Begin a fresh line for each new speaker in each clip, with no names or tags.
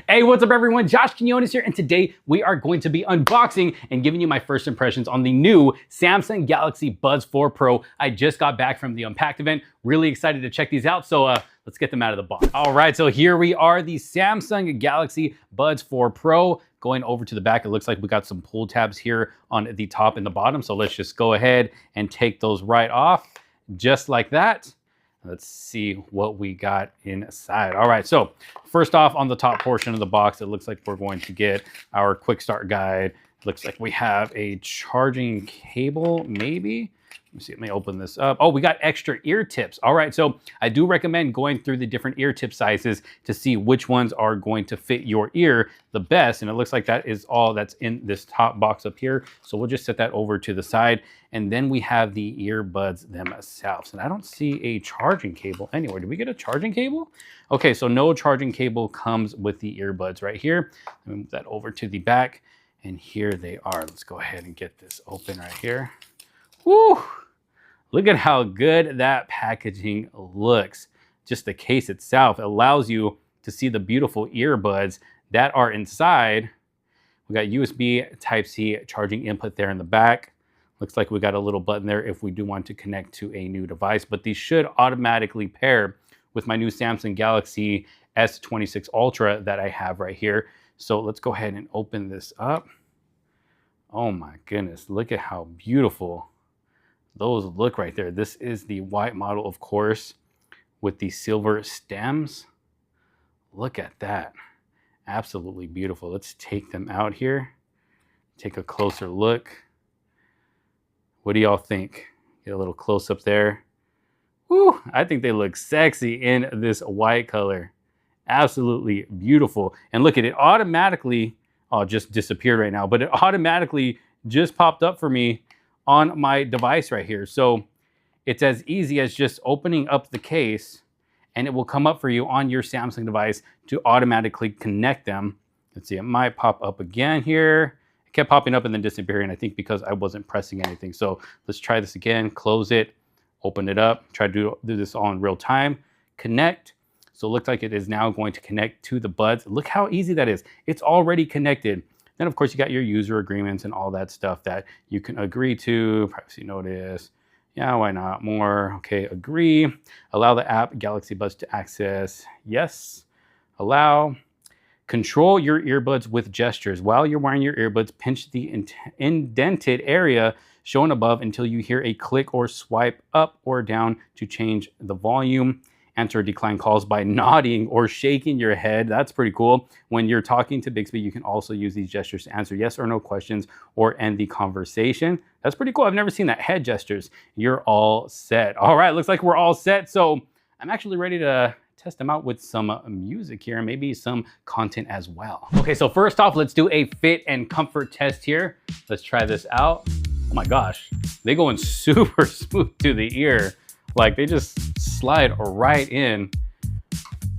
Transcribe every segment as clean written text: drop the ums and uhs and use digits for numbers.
Hey, what's up everyone? Josh Quinones here, and today we are going to be unboxing and giving you my first impressions on the new Samsung Galaxy Buds 4 Pro. I just got back from the Unpacked event. Really excited to check these out, so let's get them out of the box. All right, so here we are, the Samsung Galaxy Buds 4 Pro. Going over to the back, it looks like we got some pull tabs here on the top and the bottom, so let's just go ahead and take those right off, just like that. Let's see what we got inside. All right, so first off, on the top portion of the box, it looks like we're going to get our quick start guide. Looks like we have a charging cable, maybe. Let me see, let me open this up. Oh, we got extra ear tips. All right, so I do recommend going through the different ear tip sizes to see which ones are going to fit your ear the best. And it looks like that is all that's in this top box up here. So we'll just set that over to the side. And then we have the earbuds themselves. And I don't see a charging cable anywhere. Did we get a charging cable? Okay, so no charging cable comes with the earbuds right here. Let me move that over to the back. And here they are. Let's go ahead and get this open right here. Woo! Look at how good that packaging looks. Just the case itself allows you to see the beautiful earbuds that are inside. We got USB Type-C charging input there in the back. Looks like we got a little button there if we do want to connect to a new device, but these should automatically pair with my new Samsung Galaxy S26 Ultra that I have right here. So let's go ahead and open this up. Oh my goodness, look at how beautiful those look right there. This is the white model, of course, with the silver stems. Look at that. Absolutely beautiful. Let's take them out here. Take a closer look. What do y'all think? Get a little close up there. Woo, I think they look sexy in this white color. Absolutely beautiful. And look at it automatically, oh, it just disappeared right now, but it automatically just popped up for me on my device right here. So it's as easy as just opening up the case and it will come up for you on your Samsung device to automatically connect them. Let's see, it might pop up again here. It kept popping up and then disappearing, I think because I wasn't pressing anything. So let's try this again, close it, open it up, try to do this all in real time, connect. So it looks like it is now going to connect to the buds. Look how easy that is. It's already connected. Then of course you got your user agreements and all that stuff that you can agree to. Privacy notice. Yeah, why not? More. Okay, agree. Allow the app Galaxy Buds to access. Yes. Allow. Control your earbuds with gestures. While you're wearing your earbuds, pinch the indented area shown above until you hear a click or swipe up or down to change the volume. Answer or decline calls by nodding or shaking your head. That's pretty cool. When you're talking to Bixby, you can also use these gestures to answer yes or no questions or end the conversation. That's pretty cool. I've never seen that. Head gestures. You're all set. All right, looks like we're all set. So I'm actually ready to test them out with some music here and maybe some content as well. Okay, so first off, let's do a fit and comfort test here. Let's try this out. Oh my gosh, they going super smooth to the ear. Like they just slide right in.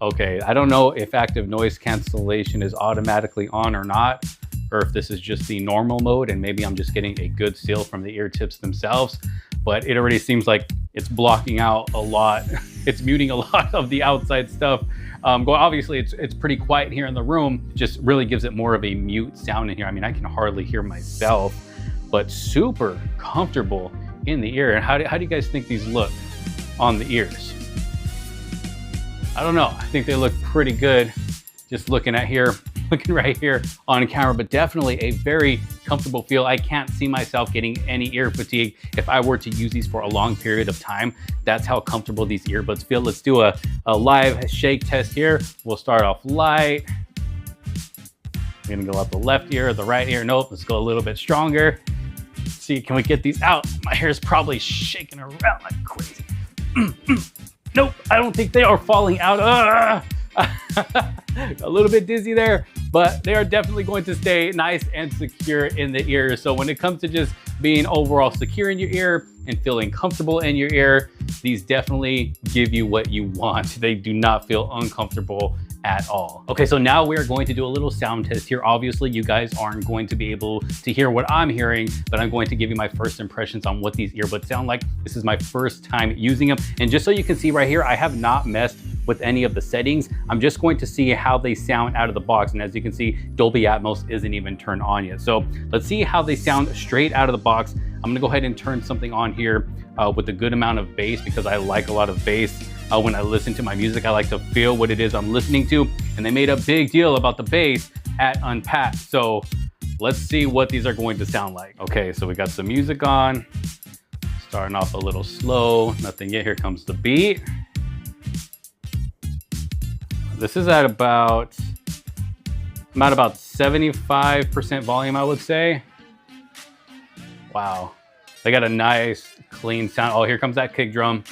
Okay, I don't know if active noise cancellation is automatically on or not, or if this is just the normal mode and maybe I'm just getting a good seal from the ear tips themselves, but it already seems like it's blocking out a lot. It's muting a lot of the outside stuff. Obviously it's pretty quiet here in the room. It just really gives it more of a mute sound in here. I mean, I can hardly hear myself, but super comfortable in the ear. And how do you guys think these look on the ears? I don't know. I think they look pretty good just looking right here on camera, but definitely a very comfortable feel. I can't see myself getting any ear fatigue if I were to use these for a long period of time. That's how comfortable these earbuds feel. Let's do a live shake test here. We'll start off light. We're gonna go out the left ear, the right ear. Nope, let's go a little bit stronger. Let's see, can we get these out? My hair is probably shaking around like crazy. Nope, I don't think they are falling out. A little bit dizzy there, but they are definitely going to stay nice and secure in the ear. So when it comes to just being overall secure in your ear and feeling comfortable in your ear, these definitely give you what you want. They do not feel uncomfortable at all. Okay, so now we're going to do a little sound test here. Obviously, you guys aren't going to be able to hear what I'm hearing, but I'm going to give you my first impressions on what these earbuds sound like. This is my first time using them. And just so you can see right here, I have not messed with any of the settings. I'm just going to see how they sound out of the box. And as you can see, Dolby Atmos isn't even turned on yet. So let's see how they sound straight out of the box. I'm gonna go ahead and turn something on here with a good amount of bass, because I like a lot of bass. When I listen to my music, I like to feel what it is I'm listening to. And they made a big deal about the bass at Unpacked. So let's see what these are going to sound like. Okay, so we got some music on. Starting off a little slow, nothing yet. Here comes the beat. This is at about 75% volume, I would say. Wow, they got a nice clean sound. Oh, here comes that kick drum.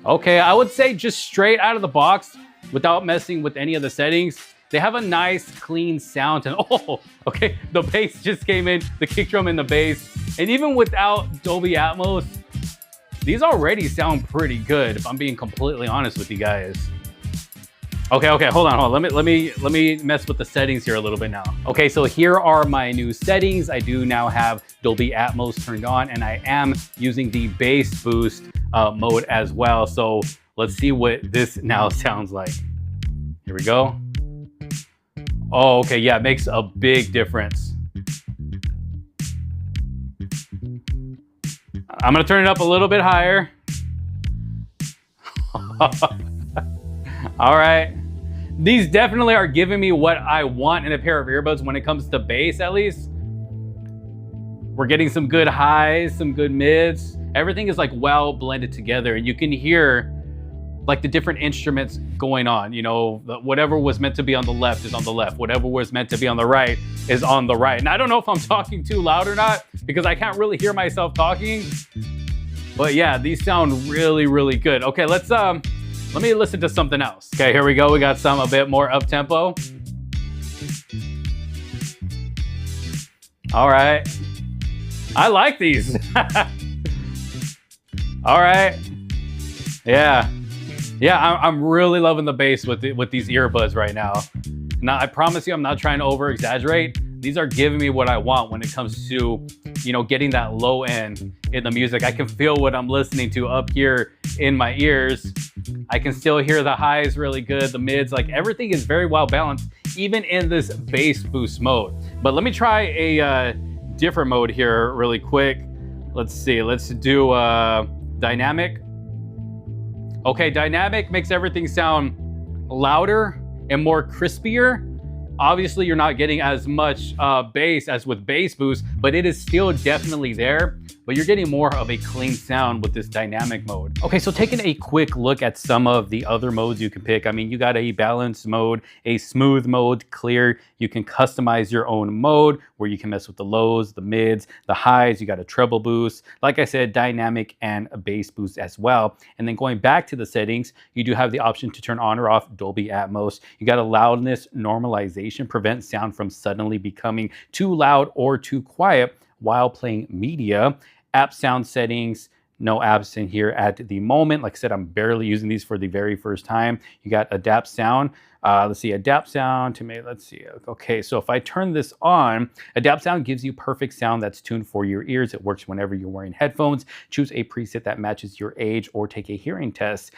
Okay, I would say just straight out of the box, without messing with any of the settings, they have a nice clean sound. And oh, okay, the bass just came in, the kick drum and the bass. And even without Dolby Atmos, these already sound pretty good, if I'm being completely honest with you guys. Okay, hold on. Let me mess with the settings here a little bit now. Okay, so here are my new settings. I do now have Dolby Atmos turned on, and I am using the bass boost mode as well. So let's see what this now sounds like. Here we go. Oh, okay, yeah, it makes a big difference. I'm gonna turn it up a little bit higher. All right. These definitely are giving me what I want in a pair of earbuds when it comes to bass, at least. We're getting some good highs, some good mids. Everything is like well blended together, and you can hear like the different instruments going on. You know, whatever was meant to be on the left is on the left. Whatever was meant to be on the right is on the right. And I don't know if I'm talking too loud or not, because I can't really hear myself talking. But yeah, these sound really, really good. Okay, let me listen to something else. Okay, here we go. We got some a bit more up tempo. All right. I like these. All right. Yeah. Yeah, I'm really loving the bass with these earbuds right now. Now, I promise you, I'm not trying to over exaggerate. These are giving me what I want when it comes to, you know, getting that low end in the music. I can feel what I'm listening to up here in my ears. I can still hear the highs really good, the mids, like everything is very well balanced, even in this bass boost mode. But let me try a different mode here really quick. Let's see, let's do dynamic. Okay, dynamic makes everything sound louder and more crispier. Obviously, you're not getting as much bass as with bass boost, but it is still definitely there. But you're getting more of a clean sound with this dynamic mode. Okay, so taking a quick look at some of the other modes you can pick. I mean, you got a balanced mode, a smooth mode, clear. You can customize your own mode where you can mess with the lows, the mids, the highs. You got a treble boost. Like I said, dynamic and a bass boost as well. And then going back to the settings, you do have the option to turn on or off Dolby Atmos. You got a loudness normalization, prevent sound from suddenly becoming too loud or too quiet while playing media. App sound settings, no apps in here at the moment. Like I said, I'm barely using these for the very first time. You got adapt sound. Let's see, adapt sound to me, let's see. Okay, so if I turn this on, adapt sound gives you perfect sound that's tuned for your ears. It works whenever you're wearing headphones. Choose a preset that matches your age or take a hearing test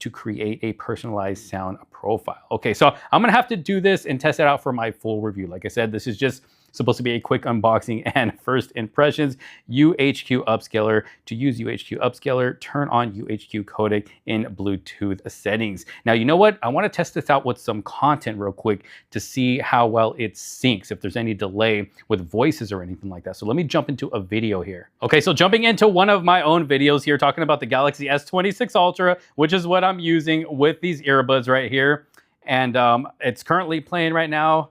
to create a personalized sound profile. Okay, so I'm gonna have to do this and test it out for my full review. Like I said, this is just supposed to be a quick unboxing and first impressions. UHQ upscaler. To use UHQ upscaler, turn on UHQ codec in Bluetooth settings. Now, you know what? I want to test this out with some content real quick to see how well it syncs, if there's any delay with voices or anything like that. So let me jump into a video here. Okay, so jumping into one of my own videos here, talking about the Galaxy S26 Ultra, which is what I'm using with these earbuds right here. And it's currently playing right now,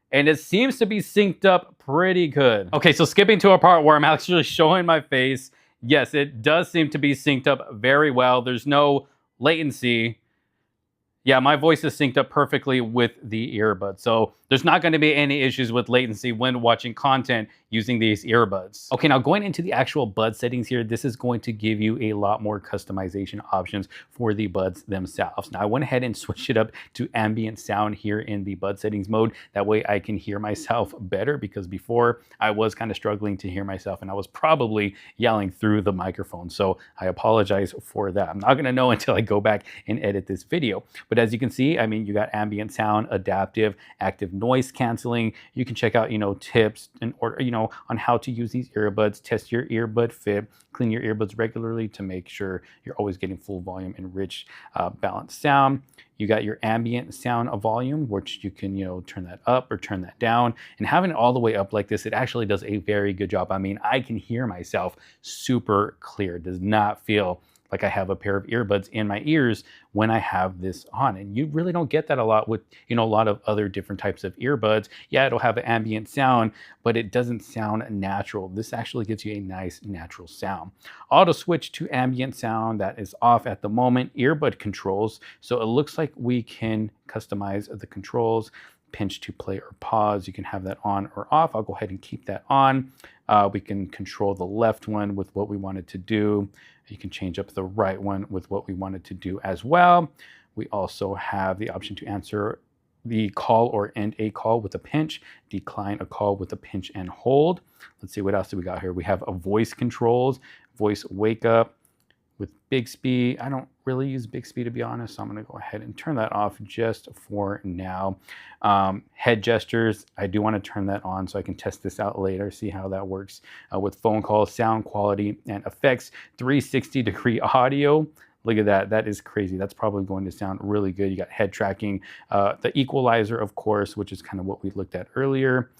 and it seems to be synced up pretty good. Okay, so skipping to a part where I'm actually showing my face. Yes, it does seem to be synced up very well. There's no latency. Yeah, my voice is synced up perfectly with the earbuds. So there's not going to be any issues with latency when watching content using these earbuds. Okay, now going into the actual bud settings here, this is going to give you a lot more customization options for the buds themselves. Now I went ahead and switched it up to ambient sound here in the bud settings mode. That way I can hear myself better, because before I was kind of struggling to hear myself and I was probably yelling through the microphone. So I apologize for that. I'm not going to know until I go back and edit this video. But as you can see, I mean, you got ambient sound, adaptive, active noise canceling. You can check out, tips and on how to use these earbuds, test your earbud fit, clean your earbuds regularly to make sure you're always getting full volume and rich, balanced sound. You got your ambient sound volume, which you can, turn that up or turn that down. And having it all the way up like this, it actually does a very good job. I mean, I can hear myself super clear. It does not feel like I have a pair of earbuds in my ears when I have this on. And you really don't get that a lot with, a lot of other different types of earbuds. Yeah, it'll have an ambient sound, but it doesn't sound natural. This actually gives you a nice natural sound. Auto switch to ambient sound, that is off at the moment. Earbud controls. So it looks like we can customize the controls. Pinch to play or pause. You can have that on or off. I'll go ahead and keep that on. We can control the left one with what we wanted to do. You can change up the right one with what we wanted to do as well. We also have the option to answer the call or end a call with a pinch, decline a call with a pinch and hold. Let's see, what else do we got here? We have a voice controls, voice wake up with Bixby. I don't really use Bixby, to be honest, so I'm going to go ahead and turn that off just for now. Head gestures, I do want to turn that on so I can test this out later, see how that works with phone calls, sound quality, and effects. 360-degree audio. Look at that. That is crazy. That's probably going to sound really good. You got head tracking, the equalizer, of course, which is kind of what we looked at earlier.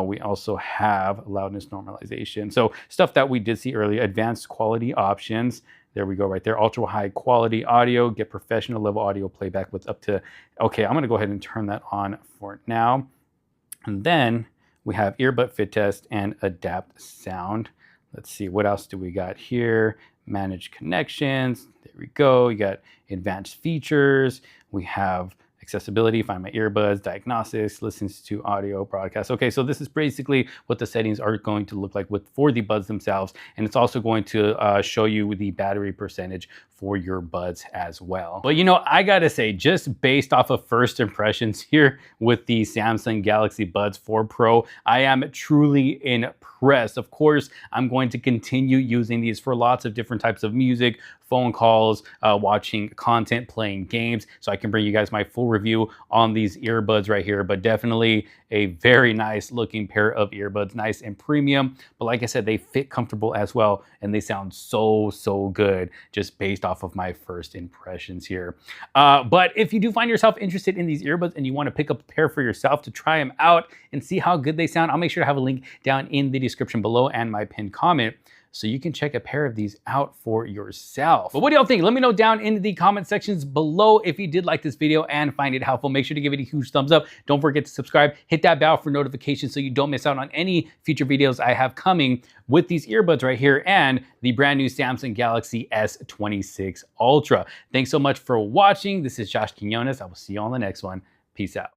We also have loudness normalization. So stuff that we did see earlier, advanced quality options. There we go right there. Ultra high quality audio, get professional level audio playback with up to, okay, I'm going to go ahead and turn that on for now. And then we have earbud fit test and adapt sound. Let's see, what else do we got here? Manage connections. There we go. You got advanced features. We have accessibility, find my earbuds, diagnostics, listens to audio broadcasts. Okay, so this is basically what the settings are going to look like for the buds themselves. And it's also going to show you the battery percentage for your buds as well. But I gotta say, just based off of first impressions here with the Samsung Galaxy Buds 4 Pro, I am truly impressed. Of course, I'm going to continue using these for lots of different types of music, phone calls, watching content, playing games, so I can bring you guys my full review on these earbuds right here. But definitely a very nice looking pair of earbuds, nice and premium. But like I said, they fit comfortable as well, and they sound so good just based off of my first impressions here. But if you do find yourself interested in these earbuds and you want to pick up a pair for yourself to try them out and see how good they sound, I'll make sure to have a link down in the description below and my pinned comment, so you can check a pair of these out for yourself. But what do y'all think? Let me know down in the comment sections below. If you did like this video and find it helpful, make sure to give it a huge thumbs up. Don't forget to subscribe, hit that bell for notifications so you don't miss out on any future videos I have coming with these earbuds right here and the brand new Samsung Galaxy S26 Ultra. Thanks so much for watching. This is Josh Quinones. I will see you on the next one. Peace out.